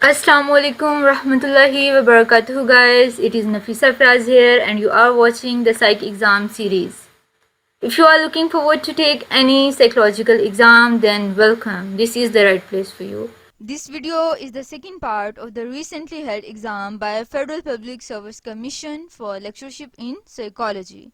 Assalamualaikum rahmatullahi wa barakatuh guys. It is Nafeesa Fiaz here and you are watching the psych exam series. If you are looking forward to take any psychological exam, then welcome. This is the right place for you. This video is the second part of the recently held exam by Federal Public Service Commission for lectureship in psychology.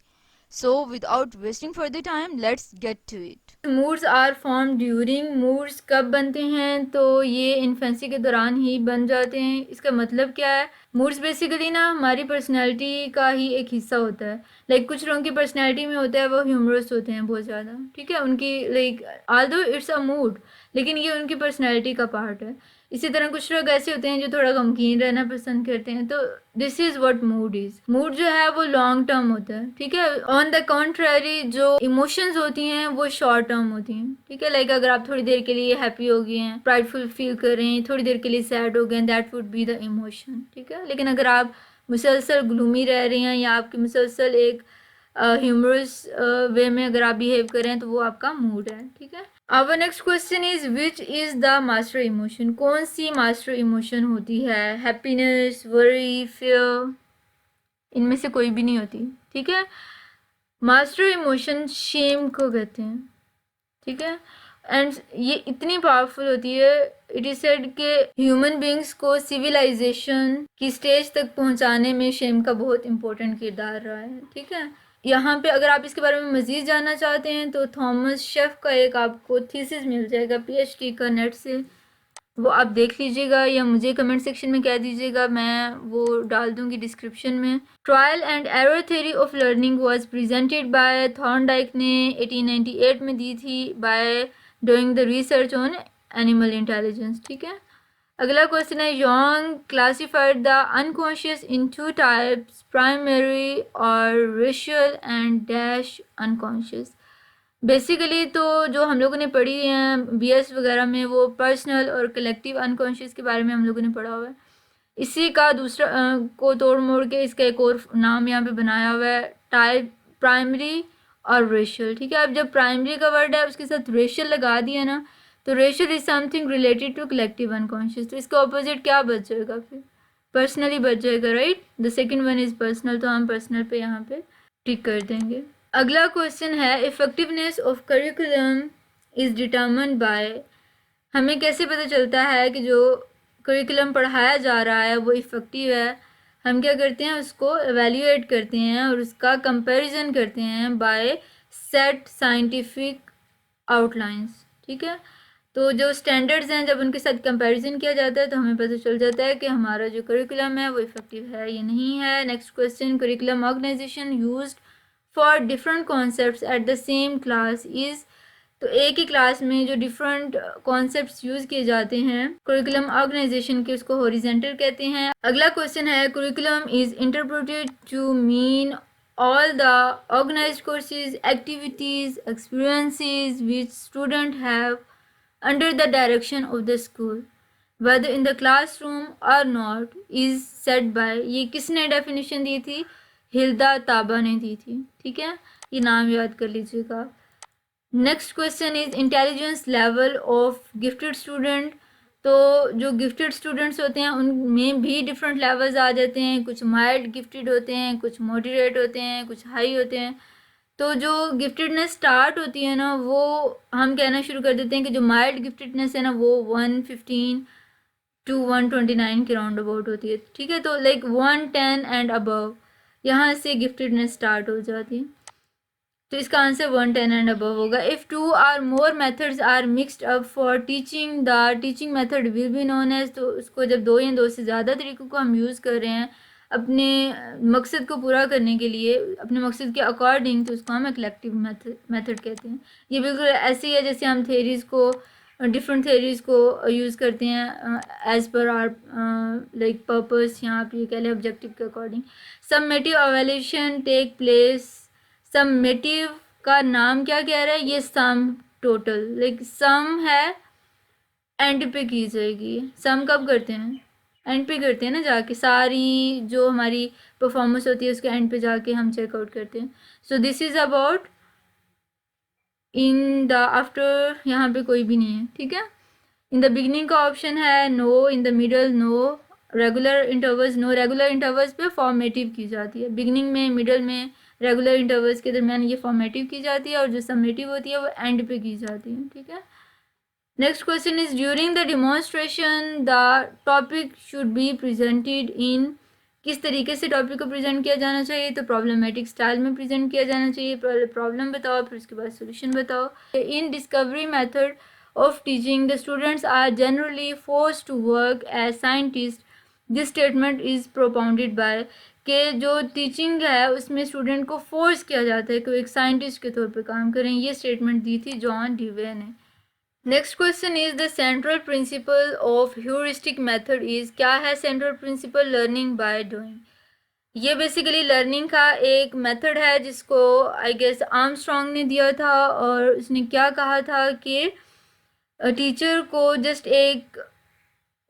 So without wasting further time, let's get to it. Moods are form during, moods कब बनते हैं? तो ये infancy के दौरान ही बन जाते हैं। इसका मतलब क्या है? मूड्स बेसिकली ना हमारी पर्सनैलिटी का ही एक हिस्सा होता है। लाइक कुछ लोगों की पर्सनैलिटी में होता है वो ह्यूमरस होते हैं बहुत ज़्यादा, ठीक है, उनकी like although it's a mood, लेकिन ये उनकी पर्सनैलिटी का पार्ट है। इसी तरह कुछ लोग ऐसे होते हैं जो थोड़ा गमगीन रहना पसंद करते हैं। तो this is what mood is. Mood जो है वो लॉन्ग टर्म होता है, ठीक है। ऑन द कॉन्ट्ररी जो इमोशंस होती हैं वो शॉर्ट टर्म होती हैं, ठीक है। लाइक अगर आप थोड़ी देर के लिए हैप्पी हो गए हैं, प्राइडफुल फील कर रहे हैं, थोड़ी देर के लिए सैड हो गए हैं, that would be the emotion, ठीक है। लेकिन अगर आप मुसलसल ग्लूमी रह रहे हैं या आपकी मुसलसल एक ह्यूमरस वे में अगर आप बिहेव कर रहे हैं तो वो आपका मूड है, ठीक है। Our next question is which is the master emotion? कौन सी मास्टर इमोशन होती है? Happiness, worry, fear? इनमें से कोई भी नहीं होती, ठीक है। मास्टर इमोशन शेम को कहते हैं, ठीक है। एंड ये इतनी पावरफुल होती है, इट इज सेड के ह्यूमन बींग्स को सिविलाइजेशन की स्टेज तक पहुंचाने में शेम का बहुत इंपॉर्टेंट किरदार रहा है, ठीक है। यहाँ पे अगर आप इसके बारे में मज़ीद जानना चाहते हैं तो थॉमस शेफ का एक आपको थीसिस मिल जाएगा पीएचडी का नेट से, वो आप देख लीजिएगा या मुझे कमेंट सेक्शन में कह दीजिएगा, मैं वो डाल दूँगी डिस्क्रिप्शन में। Trial and error theory of learning was presented by Thorndike ने 1898 में दी थी by doing the research on animal intelligence, ठीक है। अगला क्वेश्चन है Jung classified the unconscious in two types, primary और racial and dash unconscious. Basically तो जो हम लोगों ने पढ़ी है बीएस वगैरह में वो पर्सनल और कलेक्टिव अनकॉन्शियस के बारे में हम लोगों ने पढ़ा हुआ है। इसी का दूसरा को तोड़ मोड़ के इसका एक और नाम यहाँ पे बनाया हुआ है, टाइप प्राइमरी और रेशियल, ठीक है। अब जब प्राइमरी का वर्ड है उसके साथ रेशियल लगा दिया ना, तो racial is something related to collective unconscious, तो इसका ऑपोजिट क्या बच जाएगा? फिर पर्सनली बच जाएगा, right. The second one is personal, तो हम पर्सनल पे यहाँ पे टिक कर देंगे। अगला क्वेश्चन है effectiveness of curriculum is determined by. हमें कैसे पता चलता है कि जो करिकुलम पढ़ाया जा रहा है वो इफ़ेक्टिव है? हम क्या करते हैं, उसको एवेल्यूएट करते हैं और उसका कंपैरिजन करते हैं बाय सेट साइंटिफिक आउटलाइंस, ठीक है। तो जो स्टैंडर्ड्स हैं जब उनके साथ कंपैरिजन किया जाता है तो हमें पता चल जाता है कि हमारा जो करिकुलम है वो इफ़ेक्टिव है या नहीं है। Next question, curriculum organisation used for different concepts at the same class is. तो एक ही क्लास में जो डिफरेंट कॉन्सेप्ट्स यूज़ किए जाते हैं करिकुलम ऑर्गेनाइजेशन के, उसको हॉरिजॉन्टल कहते हैं। अगला क्वेश्चन है curriculum is interpreted to mean all the organized courses, activities, experiences which students have under the direction of the school, whether in the classroom or not, is said by। ये किसने definition दी थी? हिल्दा ताबा ने दी थी, ठीक है, ये नाम याद कर लीजिएगा। Next question is intelligence level of gifted student. तो जो गिफ्टेड स्टूडेंट्स होते हैं उनमें भी डिफरेंट लेवल्स आ जाते हैं, कुछ माइल्ड गिफ्टेड होते हैं, कुछ मॉडरेट होते हैं, कुछ हाई होते हैं। तो जो गिफ्टेडनेस स्टार्ट होती है ना वो हम कहना शुरू कर देते हैं कि जो माइल्ड गिफ्टेडनेस है ना वो 115 टू 129 के राउंड अबाउट होती है, ठीक है। तो लाइक 110 एंड अबव यहाँ से गिफ्टेडनेस स्टार्ट हो जाती है, तो इसका आंसर 110 एंड अबव होगा। इफ़ 2 और more methods are mixed up for teaching, the teaching method will be known as. तो उसको जब दो या दो से ज़्यादा तरीक़ों को हम यूज़ कर रहे हैं अपने मकसद को पूरा करने के लिए, अपने मकसद के अकॉर्डिंग, तो उसको हम कलेक्टिव मेथड कहते हैं। ये बिल्कुल ऐसे ही है जैसे हम थेरीज़ को, डिफरेंट थेरीज़ को यूज़ करते हैं as per are like purpose, यहाँ आप ये कह लें ऑब्जेक्टिव के according. Summative evaluation take place. Summative का नाम क्या कह रहा है? ये सम टोटल, लाइक सम है एंड पे की जाएगी। सम कब करते हैं? एंड पे करते हैं ना, जाके सारी जो हमारी परफॉर्मेंस होती है उसके एंड पे जाके हम चेकआउट करते हैं। So this is about in the after, यहाँ पे कोई भी नहीं है, ठीक है। इन द बिगनिंग का ऑप्शन है no, in the middle no, regular intervals no. Regular intervals पे फॉर्मेटिव की जाती है, बिगनिंग में, मिडल में, रेगुलर इंटरवल्स के दरमियान ये फॉर्मेटिव की जाती है, और जो समेटिव होती है वो एंड पे की जाती है, ठीक है। Next question is during the demonstration the topic should be presented in, किस तरीके से टॉपिक को प्रेजेंट किया जाना चाहिए, तो प्रॉब्लमेटिक स्टाइल में प्रेजेंट किया जाना चाहिए। पहले प्रॉब्लम बताओ, फिर उसके बाद सोल्यूशन बताओ। In discovery method of teaching the students are generally forced to work as scientist, this statement is propounded by, कि जो टीचिंग है उसमें स्टूडेंट को फोर्स किया जाता है कि वो एक साइंटिस्ट के तौर पर काम करें। ये स्टेटमेंट दी थी जॉन डीवे ने। Next question is the central principle of heuristic method is, क्या है central principle? Learning by doing. ये बेसिकली लर्निंग का एक मेथड है जिसको आई गेस आर्मस्ट्रॉन्ग ने दिया था, और उसने क्या कहा था कि टीचर को जस्ट एक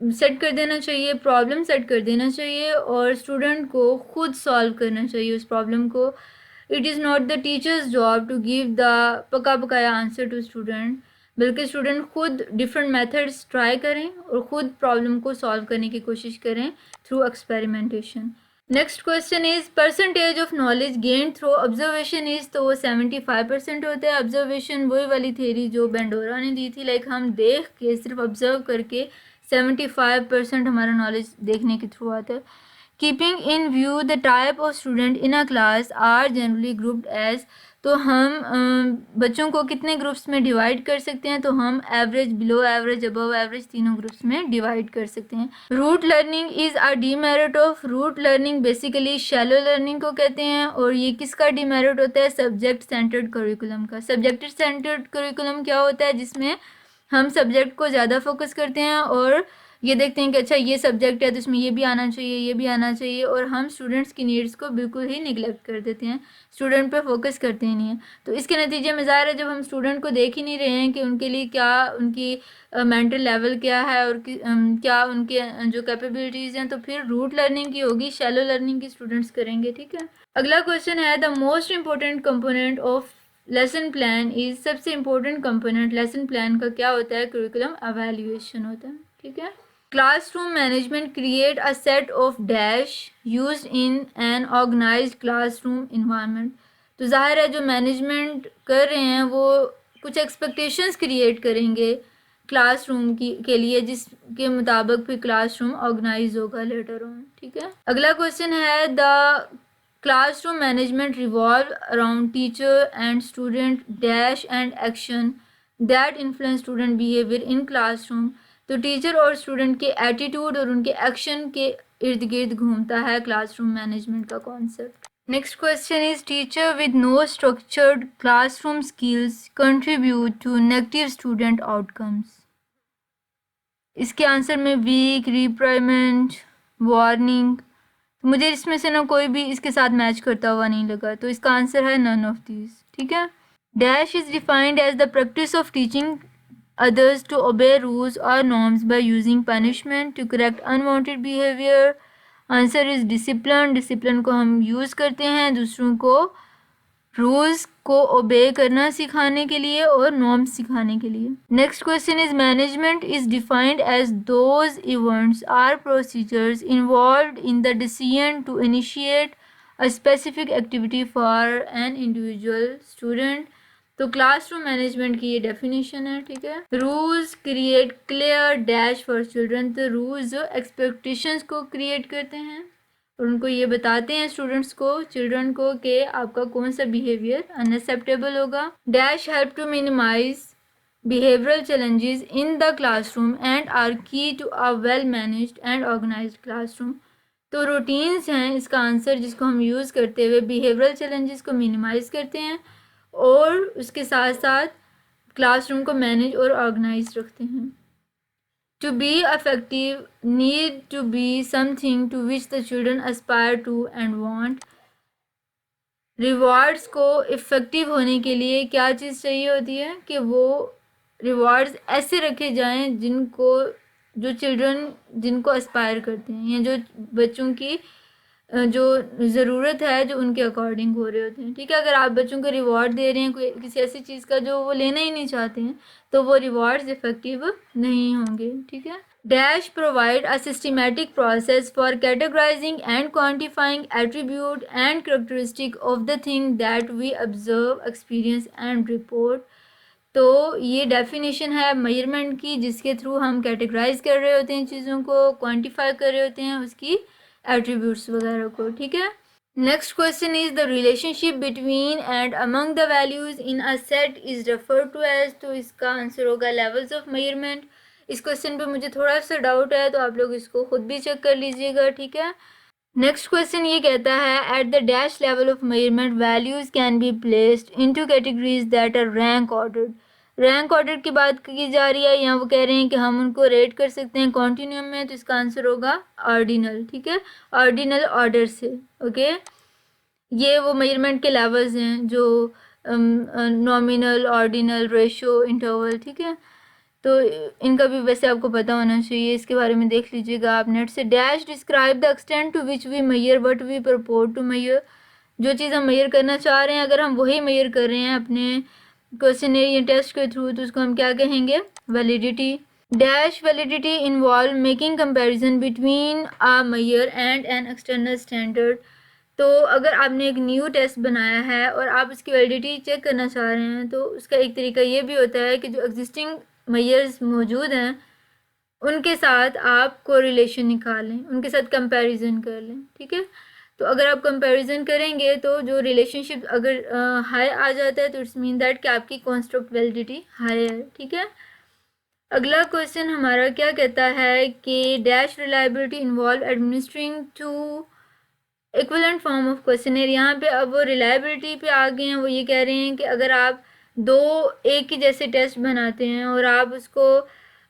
सेट कर देना चाहिए, प्रॉब्लम सेट कर देना चाहिए, और स्टूडेंट को खुद सॉल्व करना चाहिए उस प्रॉब्लम को। It is not the teacher's job to give the पका पकाया आंसर टू स्टूडेंट, बल्कि स्टूडेंट खुद डिफरेंट मेथड्स ट्राई करें और ख़ुद प्रॉब्लम को सॉल्व करने की कोशिश करें through experimentation. Next question is percentage of knowledge gain through observation is, तो वो 75% होता है। ऑब्जर्वेशन वही वाली थ्योरी जो बेंडोरा ने दी थी, लाइक हम देख के सिर्फ ऑब्जर्व करके 75% हमारा नॉलेज देखने के थ्रू आता है। Keeping in view the type of student in a class are generally grouped as, तो हम बच्चों को कितने ग्रुप्स में डिवाइड कर सकते हैं, तो हम average, below average, above average, तीनों ग्रुप्स में डिवाइड कर सकते हैं। Rote learning is a demerit of, rote learning basically shallow learning को कहते हैं, और ये किसका डीमेरिट होता है? सब्जेक्ट सेंटर्ड करिकुलम का। सब्जेक्ट सेंटर्ड करिकुलम क्या होता है? जिसमें हम सब्जेक्ट को ज़्यादा फोकस करते हैं और ये देखते हैं कि अच्छा ये सब्जेक्ट है तो इसमें ये भी आना चाहिए, ये भी आना चाहिए, और हम स्टूडेंट्स की नीड्स को बिल्कुल ही निगलेक्ट कर देते हैं, स्टूडेंट पे फोकस करते ही नहीं हैं। तो इसके नतीजे में ज़ाहिर है जब हम स्टूडेंट को देख ही नहीं रहे हैं कि उनके लिए क्या, उनकी मेंटल लेवल क्या है और क्या उनके जो कैपेबिलिटीज़ हैं, तो फिर रूट लर्निंग की होगी, शैलो लर्निंग की स्टूडेंट्स करेंगे, ठीक है। अगला क्वेश्चन है the most important component of lesson plan is, सबसे इम्पोर्टेंट कंपोनेंट लेसन प्लान का क्या होता है? करिकुलम एवेल्यूएशन होता है, ठीक है। Classroom management create a set of dash used in an organized classroom environment, तो जाहिर है जो मैनेजमेंट कर रहे हैं वो कुछ एक्सपेक्टेशंस क्रिएट करेंगे क्लासरूम के लिए, जिसके मुताबिक फिर क्लासरूम ऑर्गेनाइज होगा लेटर ऑन, ठीक है। अगला क्वेश्चन है the classroom management revolve around teacher and student dash and action that influence student behaviour in classroom, तो टीचर और स्टूडेंट के एटीट्यूड और उनके एक्शन के इर्द गिर्द घूमता है क्लासरूम मैनेजमेंट का concept. Next question is teacher with no structured classroom skills contribute to negative student outcomes, इसके आंसर में वीक, रिप्राइमेंट, वार्निंग, तो मुझे इसमें से ना कोई भी इसके साथ मैच करता हुआ नहीं लगा, तो इसका आंसर है नन ऑफ दीज, ठीक है। Dash is defined as the practice of teaching others to obey rules or norms by using punishment to correct unwanted behavior, answer is discipline, discipline को हम यूज़ करते हैं दूसरों को रूल्स को ओबे करना सिखाने के लिए और नॉर्म्स सिखाने के लिए। Next question is management is defined as those events or procedures involved in the decision to initiate a specific activity for an individual student, तो क्लासरूम मैनेजमेंट की ये डेफिनेशन है, ठीक है। Rules create clear dash for children, तो rules जो expectations को create करते हैं और उनको ये बताते हैं स्टूडेंट्स को, चिल्ड्रन को, कि आपका कौन सा बिहेवियर अनएक्सेप्टेबल होगा। Dash help to minimise behavioural challenges in the classroom and are key to a well managed and organised classroom, तो रूटीन्स हैं इसका आंसर जिसको हम यूज़ करते हुए बिहेवियरल चैलेंजेस को मिनिमाइज करते हैं और उसके साथ साथ क्लासरूम को मैनेज और ऑर्गेनाइज रखते हैं। To be effective need to be something to which the children aspire to and want, rewards को इफ़ेक्टिव होने के लिए क्या चीज़ चाहिए होती है कि वो रिवॉर्ड्स ऐसे रखे जाएं जिनको जो चिल्ड्रन जिनको एस्पायर करते हैं या जो बच्चों की जो ज़रूरत है जो उनके अकॉर्डिंग हो रहे होते हैं। ठीक है, अगर आप बच्चों को रिवॉर्ड दे रहे हैं कोई किसी ऐसी चीज़ का जो वो लेना ही नहीं चाहते हैं, तो वो रिवॉर्ड्स इफ़ेक्टिव नहीं होंगे। ठीक है। Dash provide a systematic process for categorising and quantifying attribute and characteristic of the thing that we observe, experience and report. तो ये डेफिनेशन है मेजरमेंट की, जिसके थ्रू हम कैटेगराइज कर रहे होते हैं चीज़ों को, क्वांटिफाई कर रहे होते हैं उसकी एट्रीब्यूट्स वगैरह को। ठीक है। Next question is the relationship between and among the values in a set is referred to as. तो इसका आंसर होगा लेवल्स ऑफ मेजरमेंट। इस क्वेश्चन पे मुझे थोड़ा सा डाउट है, तो आप लोग इसको खुद भी चेक कर लीजिएगा। ठीक है। नेक्स्ट क्वेश्चन ये कहता है at the dash level of measurement values can be placed into categories that are rank ordered. Rank order की बात की जा रही है, यहाँ वो कह रहे हैं कि हम उनको रेट कर सकते हैं कॉन्टिन्यूम में, तो इसका आंसर होगा ऑर्डिनल। ठीक है, ऑर्डिनल ऑर्डर से। ओके, ये वो मेजरमेंट के लेवल्स हैं जो नॉमिनल, ऑर्डिनल, रेशो, इंटरवल। ठीक है, तो इनका भी वैसे आपको पता होना चाहिए, इसके बारे में देख लीजिएगा आप नेट से। Dash describe the extent to which we measure what we purport to measure. जो चीज़ हम मेजर करना चाह रहे हैं, अगर हम वही मेजर कर रहे हैं अपने क्वेश्चनरी या टेस्ट के थ्रू, तो उसको हम क्या कहेंगे? Validity. Dash validity involve making comparison between a measure and an external standard. तो अगर आपने एक न्यू टेस्ट बनाया है और आप उसकी वैलिडिटी चेक करना चाह रहे हैं, तो उसका एक तरीका ये भी होता है कि जो एग्जिस्टिंग मेजर्स मौजूद हैं उनके साथ आप कोरिलेशन निकालें, उनके साथ कंपैरिजन कर लें। ठीक है, तो अगर आप कंपैरिजन करेंगे तो जो रिलेशनशिप अगर हाई आ जाता है, तो इट्स मीन दैट कि आपकी कॉन्स्ट्रक्ट वैलिडिटी हाई है। ठीक है। अगला क्वेश्चन हमारा क्या कहता है कि dash reliability involve administering two equivalent form of questionnaire. यहाँ पे अब वो रिलायबिलिटी पे आ गए हैं। वो ये कह रहे हैं कि अगर आप दो एक ही जैसे टेस्ट बनाते हैं और आप उसको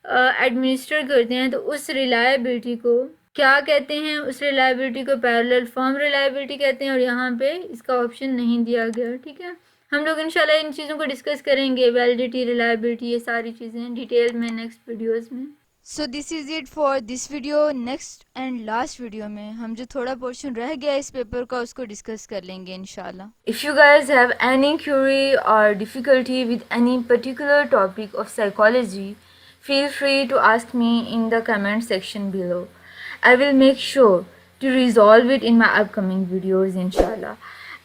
एडमिनिस्टर करते हैं, तो उस रिलायबिलिटी को क्या कहते हैं? उस रिलायबिलिटी को पैरेलल फॉर्म रिलायबिलिटी कहते हैं, और यहाँ पे इसका ऑप्शन नहीं दिया गया। ठीक है, हम लोग इंशाल्लाह इन चीज़ों को डिस्कस करेंगे, वैलिडिटी, रिलायबिलिटी, ये सारी चीज़ें डिटेल में नेक्स्ट वीडियोज़ में। सो this is it for this video. Next and last video में हम जो थोड़ा पोर्शन रह गया इस पेपर का, उसको डिस्कस कर लेंगे इंशाल्लाह। If you guys have any query और difficulty with any particular topic of psychology, feel free to ask me in the comment section below. I will make sure to resolve it in my upcoming videos inshallah.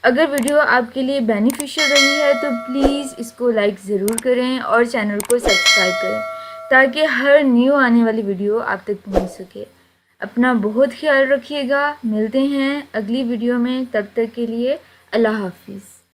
अगर video आपके लिए beneficial रही है तो please इसको like ज़रूर करें और चैनल को सब्सक्राइब करें, ताकि हर न्यू आने वाली वीडियो आप तक पहुंच सके। अपना बहुत ख्याल रखिएगा, मिलते हैं अगली वीडियो में, तब तक के लिए अल्लाह हाफिज़।